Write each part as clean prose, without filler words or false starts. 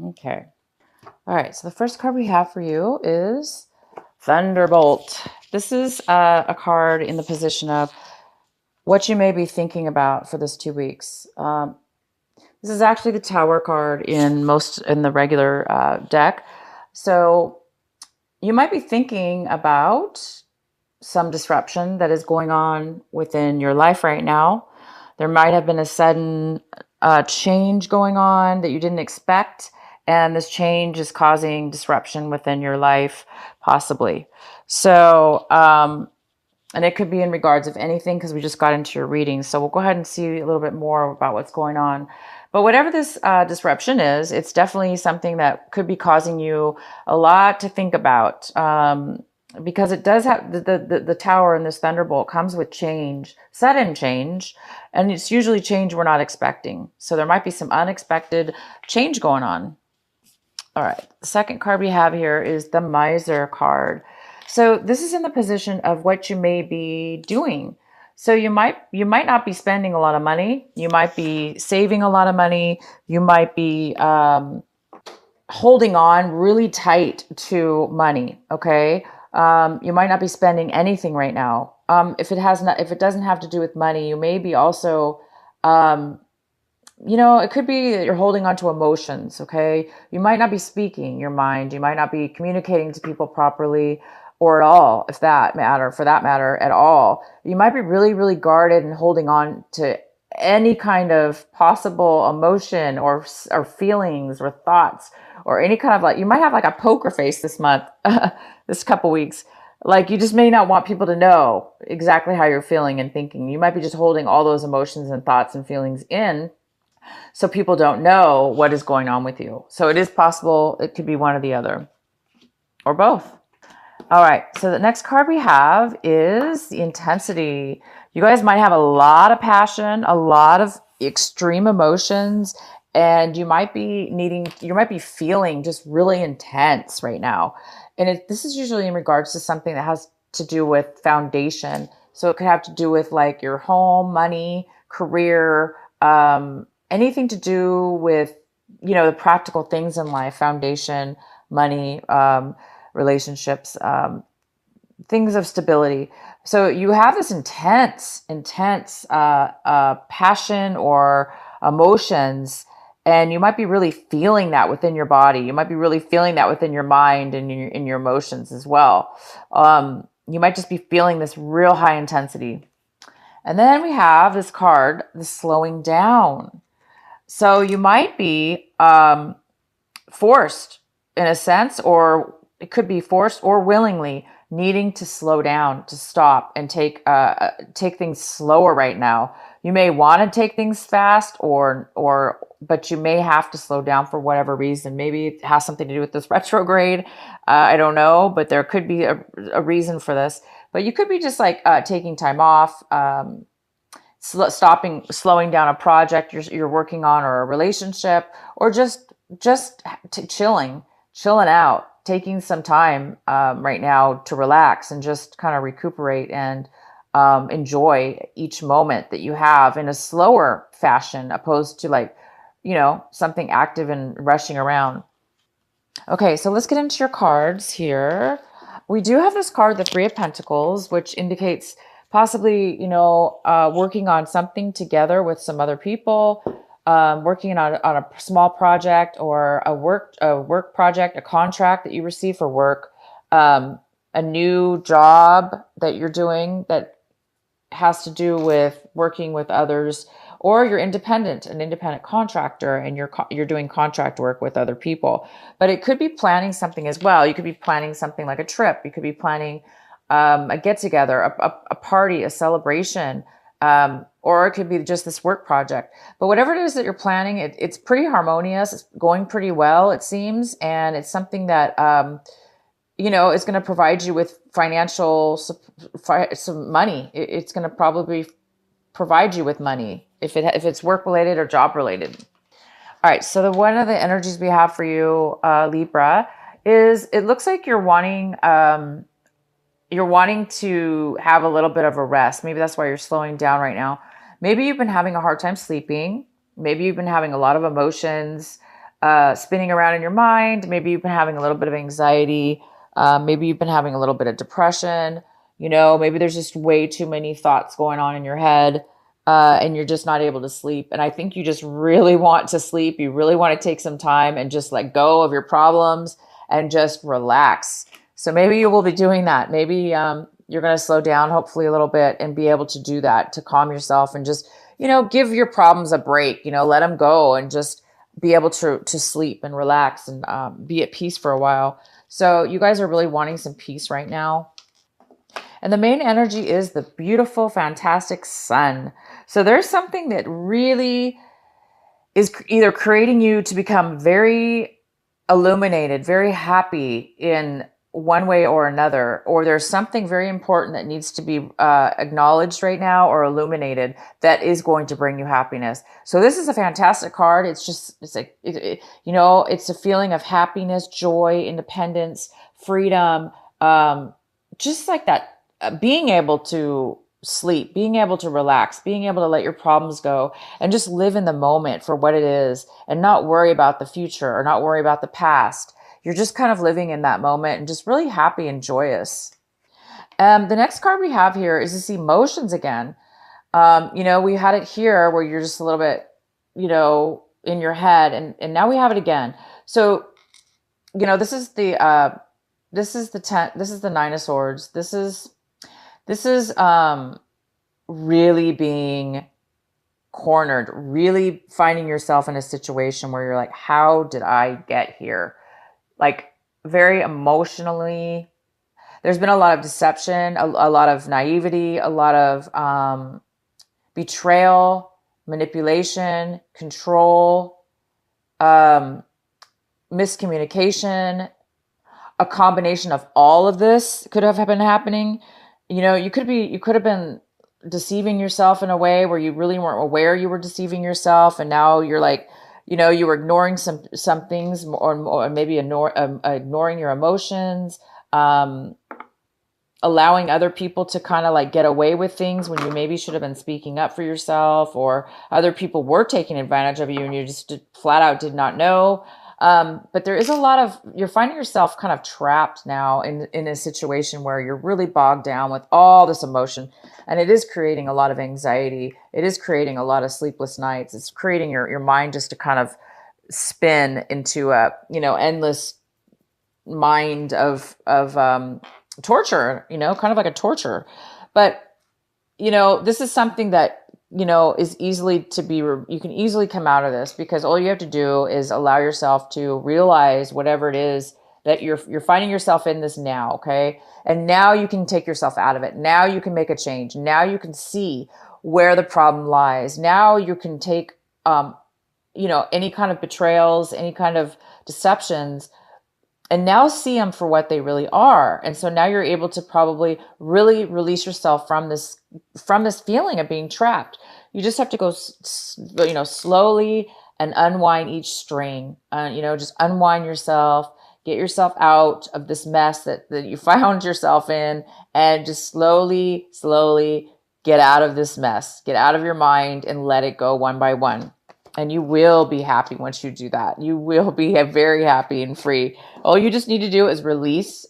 Okay. All right. So the first card we have for you is Thunderbolt. This is a card in the position of what you may be thinking about for this 2 weeks. This is actually the Tower card in the regular deck. So you might be thinking about some disruption that is going on within your life right now. There might have been a sudden change going on that you didn't expect, and this change is causing disruption within your life, possibly. So, and it could be in regards of anything because we just got into your reading. So we'll go ahead and see a little bit more about what's going on. But whatever this disruption is, it's definitely something that could be causing you a lot to think about. Because it does have the tower and this thunderbolt comes with change, sudden change, and it's usually change we're not expecting. So there might be some unexpected change going on. All right, the second card we have here is the Miser card. So this is in the position of what you may be doing. So you might not be spending a lot of money. You might be saving a lot of money. You might be holding on really tight to money. Okay. You might not be spending anything right now. If it doesn't have to do with money, you may be also, it could be that you're holding on to emotions. Okay. You might not be speaking your mind. You might not be communicating to people properly or at all, for that matter at all. You might be really, really guarded and holding on to any kind of possible emotion or feelings or thoughts or any kind of you might have like a poker face this month, this couple weeks. Like you just may not want people to know exactly how you're feeling and thinking. You might be just holding all those emotions and thoughts and feelings in so people don't know what is going on with you. So it is possible it could be one or the other or both. All right, so the next card we have is the intensity. You guys might have a lot of passion, a lot of extreme emotions, and you might be feeling just really intense right now. And this is usually in regards to something that has to do with foundation. So it could have to do with like your home, money, career, anything to do with, the practical things in life, foundation, money, relationships, things of stability. So you have this intense passion or emotions, and you might be really feeling that within your body. You might be really feeling that within your mind and in your emotions as well. You might just be feeling this real high intensity. And then we have this card, the slowing down. So you might be forced in a sense, or it could be forced or willingly needing to slow down, to stop and take things slower right now. You may want to take things fast but you may have to slow down for whatever reason. Maybe it has something to do with this retrograde. I don't know, but there could be a reason for this. But you could be just like taking time off, slowing down a project you're working on or a relationship, or just chilling out, taking some time right now to relax and just kind of recuperate and enjoy each moment that you have in a slower fashion, opposed to something active and rushing around. Okay, so let's get into your cards here. We do have this card, the Three of Pentacles, which indicates possibly, working on something together with some other people, working on a small project or a work project, a contract that you receive for work, a new job that you're doing that has to do with working with others, or you're an independent contractor, and you're doing contract work with other people. But it could be planning something as well. You could be planning something like a trip. You could be planning a get together, a party, a celebration, or it could be just this work project. But whatever it is that you're planning, it's pretty harmonious. It's going pretty well, it seems, and it's something that is going to provide you with some money. It's going to probably provide you with money if it's work related or job related. All right. So one of the energies we have for you, Libra, is it looks like you're wanting to have a little bit of a rest. Maybe that's why you're slowing down right now. Maybe you've been having a hard time sleeping. Maybe you've been having a lot of emotions. spinning around in your mind. Maybe you've been having a little bit of anxiety. Maybe you've been having a little bit of depression. Maybe there's just way too many thoughts going on in your head, and you're just not able to sleep. And I think you just really want to sleep. You really want to take some time and just let go of your problems and just relax. So maybe you will be doing that. Maybe you're going to slow down, hopefully a little bit, and be able to do that to calm yourself and just, give your problems a break, let them go and just be able to sleep and relax and be at peace for a while. So you guys are really wanting some peace right now. And the main energy is the beautiful, fantastic sun. So there's something that really is either creating you to become very illuminated, very happy in one way or another, or there's something very important that needs to be acknowledged right now or illuminated that is going to bring you happiness. So this is a fantastic card. It's a feeling of happiness, joy, independence, freedom, just like that. Being able to sleep, being able to relax, being able to let your problems go and just live in the moment for what it is and not worry about the future or not worry about the past. You're just kind of living in that moment and just really happy and joyous. The next card we have here is this emotions again. We had it here where you're just a little bit, in your head, and now we have it again. So, this is the 10, this is the 9 of Swords. This is really being cornered, really finding yourself in a situation where you're like, how did I get here? Like very emotionally, there's been a lot of deception, a lot of naivety, a lot of betrayal, manipulation, control, miscommunication. A combination of all of this could have been happening. You could have been deceiving yourself in a way where you really weren't aware you were deceiving yourself. And now you're like, you were ignoring some things or maybe ignoring your emotions, allowing other people to kind of like get away with things when you maybe should have been speaking up for yourself, or other people were taking advantage of you and you just flat out did not know. But there is you're finding yourself kind of trapped now in a situation where you're really bogged down with all this emotion, and it is creating a lot of anxiety. It is creating a lot of sleepless nights. It's creating your mind just to kind of spin into a, endless mind of torture, kind of like a torture. But, this is something that, is easily you can easily come out of this, because all you have to do is allow yourself to realize whatever it is that you're finding yourself in this now. Okay. And now you can take yourself out of it. Now you can make a change. Now you can see where the problem lies. Now you can take, any kind of betrayals, any kind of deceptions, and now see them for what they really are. And so now you're able to probably really release yourself from this feeling of being trapped. You just have to go, slowly and unwind each string. Just unwind yourself, get yourself out of this mess that you found yourself in, and just slowly get out of this mess, get out of your mind and let it go one by one. And you will be happy once you do that. You will be very happy and free. All you just need to do is release.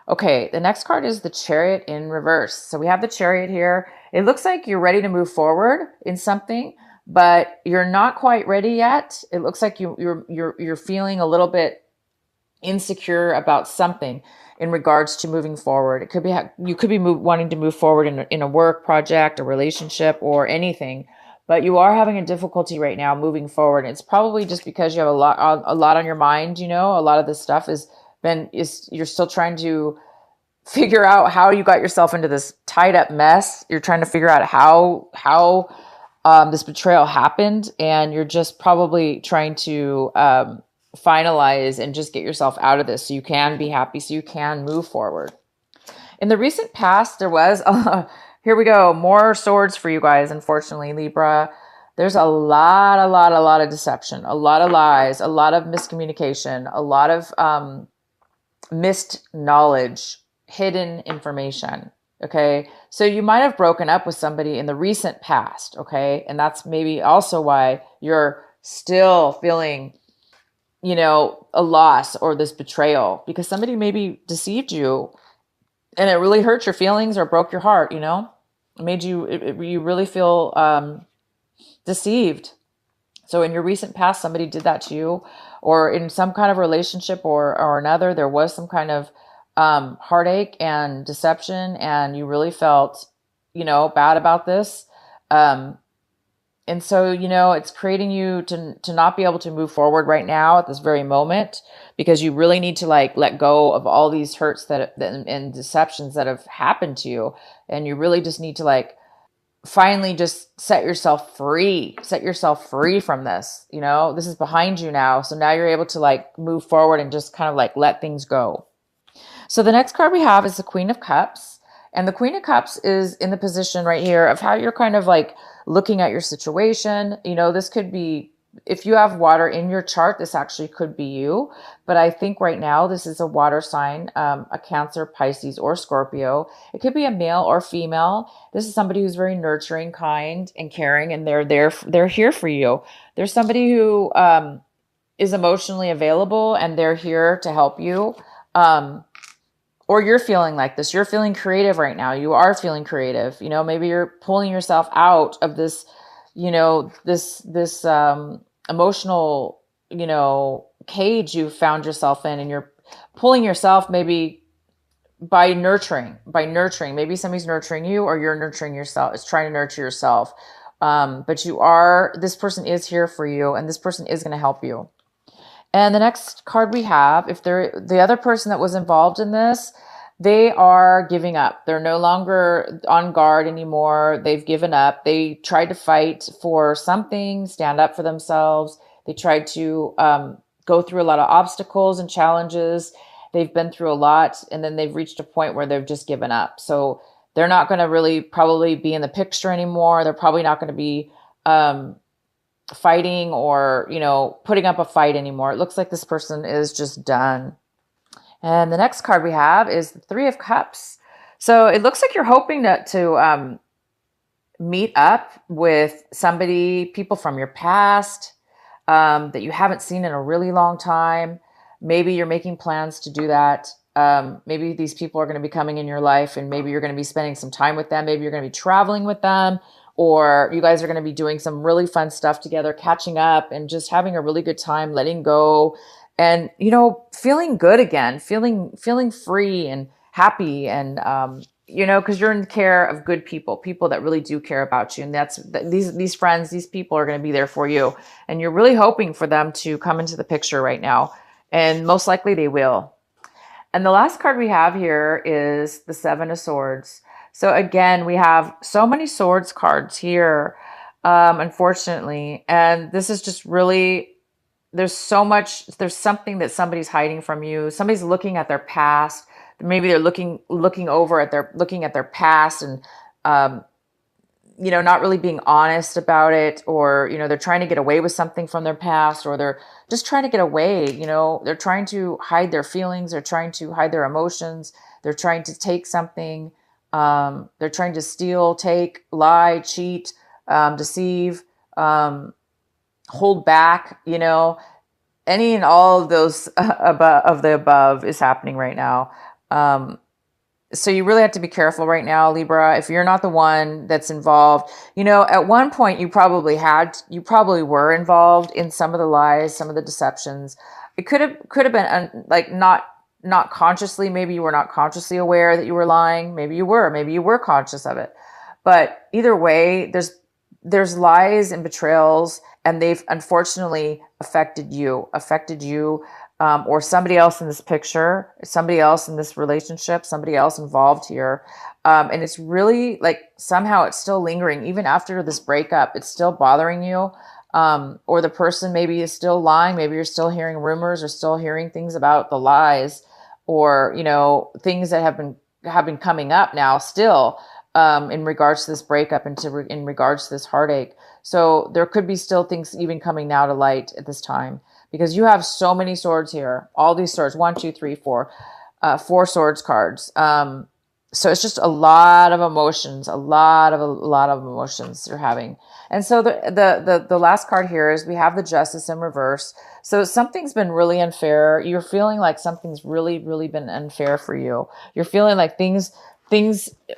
Okay, the next card is the Chariot in reverse. So we have the Chariot here. It looks like you're ready to move forward in something, but you're not quite ready yet. It looks like you're feeling a little bit insecure about something in regards to moving forward. It could be you could be wanting to move forward in a work project, a relationship, or anything. But you are having a difficulty right now moving forward. It's probably just because you have a lot on your mind. A lot of this stuff you're still trying to figure out how you got yourself into this tied up mess. You're trying to figure out how this betrayal happened, and you're just probably trying to finalize and just get yourself out of this so you can be happy, so you can move forward. In the recent past, there was here we go. More swords for you guys. Unfortunately, Libra, there's a lot of deception, a lot of lies, a lot of miscommunication, a lot of missed knowledge, hidden information. Okay. So you might have broken up with somebody in the recent past. Okay. And that's maybe also why you're still feeling, you know, a loss or this betrayal because somebody maybe deceived you and it really hurt your feelings or broke your heart, you know, it made you, you really feel deceived. So in your recent past, somebody did that to you, or in some kind of relationship or another, there was some kind of heartache and deception, and you really felt, you know, bad about this. Um, and so, you know, it's creating you to not be able to move forward right now at this very moment because you really need to like let go of all these hurts and deceptions that have happened to you. And you really just need to like finally just set yourself free from this. You know, this is behind you now. So now you're able to like move forward and just kind of like let things go. So the next card we have is the Queen of Cups. And the Queen of Cups is in the position right here of how you're kind of like looking at your situation. You know, this could be, if you have water in your chart, this actually could be you. But I think right now this is a water sign, a Cancer, Pisces, or Scorpio. It could be a male or female. This is somebody who's very nurturing, kind, and caring, and they're here for you. There's somebody who is emotionally available, and they're here to help you. Or you're feeling like this. You're feeling creative right now. You are feeling creative. You know, maybe you're pulling yourself out of this, you know, this emotional, you know, cage you found yourself in, and you're pulling yourself maybe by nurturing. Maybe somebody's nurturing you, or you're nurturing yourself. It's trying to nurture yourself. But this person is here for you, and this person is going to help you. And the next card we have, if the other person that was involved in this, they are giving up. They're no longer on guard anymore. They've given up. They tried to fight for something, stand up for themselves. They tried to go through a lot of obstacles and challenges. They've been through a lot, and then they've reached a point where they've just given up. So they're not going to really probably be in the picture anymore. They're probably not going to be fighting or, you know, putting up a fight anymore. It looks like this person is just done. And the next card we have is the Three of Cups. So it looks like you're hoping to meet up with somebody, people from your past that you haven't seen in a really long time. Maybe you're making plans to do that. Maybe these people are going to be coming in your life, and maybe you're going to be spending some time with them. Maybe you're going to be traveling with them, or you guys are going to be doing some really fun stuff together, catching up and just having a really good time, letting go and, you know, feeling good again, feeling free and happy. And, you know, cause you're in the care of good people that really do care about you. And these friends, these people are going to be there for you. And you're really hoping for them to come into the picture right now. And most likely they will. And the last card we have here is the Seven of Swords. So again, we have so many swords cards here, unfortunately. And this is just really, there's something that somebody's hiding from you. Somebody's looking at their past. Maybe they're looking at their past and, you know, not really being honest about it, or, you know, they're trying to get away with something from their past, or they're just trying to get away. You know, they're trying to hide their feelings. They're trying to hide their emotions. They're trying to take something. They're trying to steal, take, lie, cheat, deceive, hold back, you know, any and all of those of the above is happening right now. So you really have to be careful right now, Libra. If you're not the one that's involved, you know, at one point you probably were involved in some of the lies, some of the deceptions. It could have been like not consciously. Maybe you were not consciously aware that you were lying. Maybe you were conscious of it. But either way, there's lies and betrayals, and they've unfortunately affected you, or somebody else in this picture, somebody else in this relationship, somebody else involved here. And it's really like somehow it's still lingering. Even after this breakup, it's still bothering you. Or the person maybe is still lying. Maybe you're still hearing rumors or still hearing things about the lies, or, you know, things that have been coming up now still, in regards to this breakup and in regards to this heartache. So there could be still things even coming now to light at this time, because you have so many swords here, all these swords, 1, 2, 3, 4, 4 swords cards. So it's just a lot of emotions, a lot of emotions you're having. And so the last card here is we have the Justice in reverse. So something's been really unfair. You're feeling like something's really been unfair for you. You're feeling like things,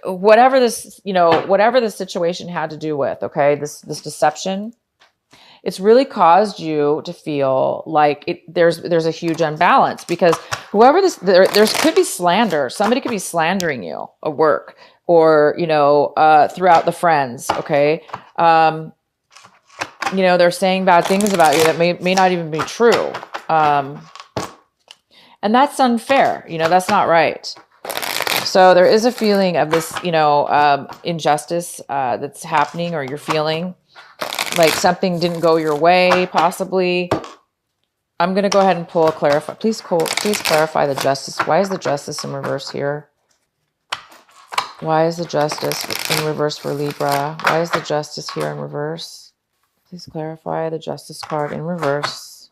whatever this, whatever the situation had to do with, okay, this deception, it's really caused you to feel like there's a huge unbalance, because whoever there could be slander. Somebody could be slandering you at work, or throughout the friends. Okay, they're saying bad things about you that may not even be true, and that's unfair. That's not right. So there is a feeling of this, injustice that's happening, or you're feeling like something didn't go your way, possibly. I'm going to go ahead and pull a clarify. Please clarify the Justice. Why is the Justice in reverse here? Why is the Justice in reverse for Libra? Why is the Justice here in reverse? Please clarify the Justice card in reverse.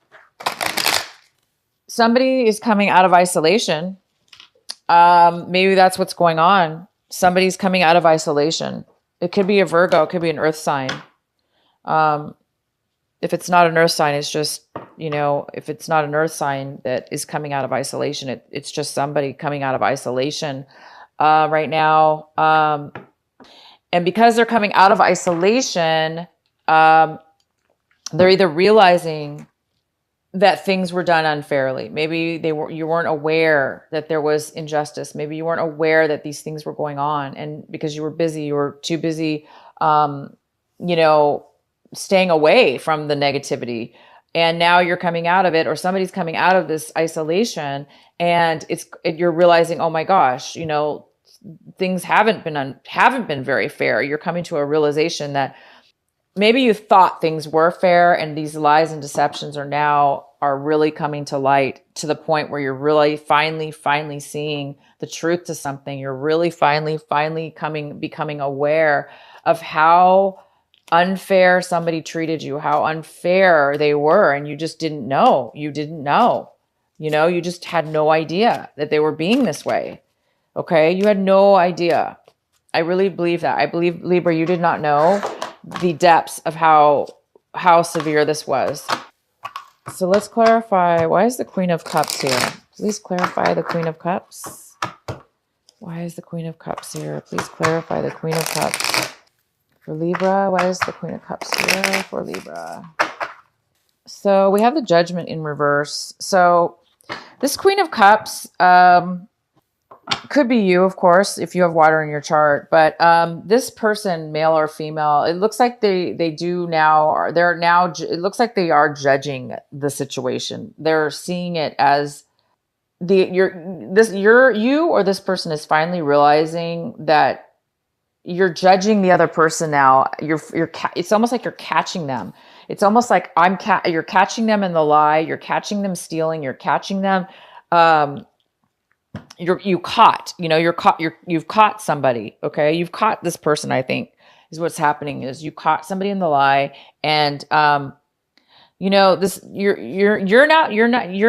Somebody is coming out of isolation. Maybe that's what's going on. Somebody's coming out of isolation. It could be a Virgo. It could be an earth sign. If it's not an earth sign, it's just, if it's not an earth sign that is coming out of isolation, it's just somebody coming out of isolation right now. And because they're coming out of isolation, they're either realizing that things were done unfairly. Maybe you weren't aware that there was injustice. Maybe you weren't aware that these things were going on. And because you were busy, you were too busy, staying away from the negativity. And now you're coming out of it, or somebody's coming out of this isolation, and you're realizing, oh my gosh, things haven't been very fair. You're coming to a realization that maybe you thought things were fair, and these lies and deceptions are really coming to light, to the point where you're really finally seeing the truth to something. You're really finally becoming aware of how unfair somebody treated you, how unfair they were, and you just didn't know. You just had no idea that they were being this way. Okay, you had no idea. I really believe that. I believe, Libra, you did not know the depths of how severe this was. So let's clarify, why is the Queen of Cups here? Please clarify the Queen of Cups. Why is the Queen of Cups here? Please clarify the Queen of Cups. For Libra, why is the Queen of Cups here for Libra? So we have the Judgment in reverse. So this Queen of Cups could be you, of course, if you have water in your chart. But this person, male or female, it looks like it looks like they are judging the situation. They're seeing it as you or this person is finally realizing that you're judging the other person now. It's almost like you're catching them. It's almost like you're catching them in the lie. You're catching them stealing. You're catching them. You've caught somebody. Okay. You've caught this person, I think, is what's happening, is you caught somebody in the lie. And, you're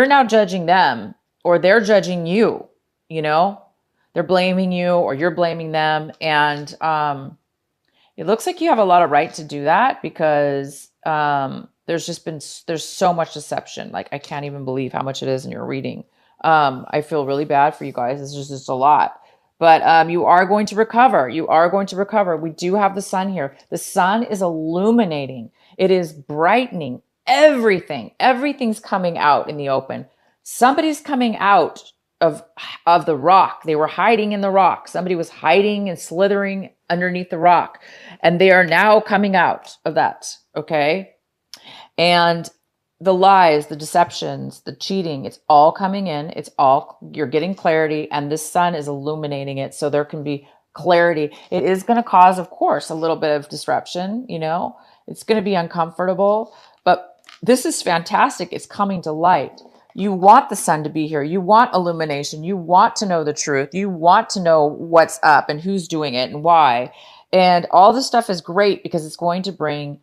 now judging them, or they're judging you, they're blaming you, or you're blaming them. And it looks like you have a lot of right to do that, because there's so much deception. Like, I can't even believe how much it is in your reading. I feel really bad for you guys. It's just a lot. But you are going to recover. You are going to recover. We do have the sun here. The sun is illuminating. It is brightening everything. Everything's coming out in the open. Somebody's coming out of the rock. They were hiding in the rock. Somebody was hiding and slithering underneath the rock, and they are now coming out of that. Okay. And the lies, the deceptions, the cheating, it's all coming in. You're getting clarity, and this sun is illuminating it. So there can be clarity. It is going to cause, of course, a little bit of disruption. It's going to be uncomfortable, but this is fantastic. It's coming to light. You want the sun to be here. You want illumination. You want to know the truth. You want to know what's up and who's doing it and why. And all this stuff is great, because it's going to bring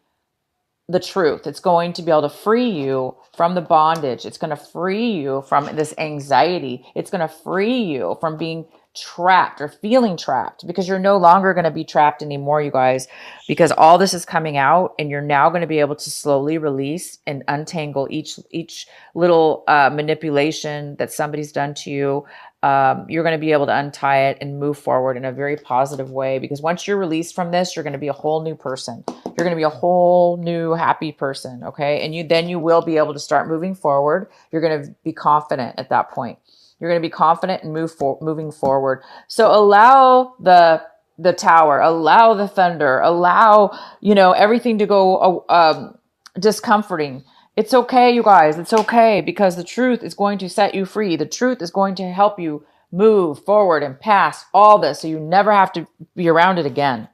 the truth. It's going to be able to free you from the bondage. It's going to free you from this anxiety. It's going to free you from being trapped or feeling trapped, because you're no longer going to be trapped anymore, you guys, because all this is coming out, and you're now going to be able to slowly release and untangle each little manipulation that somebody's done to you. You're going to be able to untie it and move forward in a very positive way, because once you're released from this, you're going to be a whole new person. You're going to be a whole new happy person. Okay. And then you will be able to start moving forward. You're going to be confident at that point. You're going to be confident and moving forward. So allow the tower, allow the thunder, allow, everything to go discomforting. It's okay, you guys. It's okay, because the truth is going to set you free. The truth is going to help you move forward and past all this, so you never have to be around it again.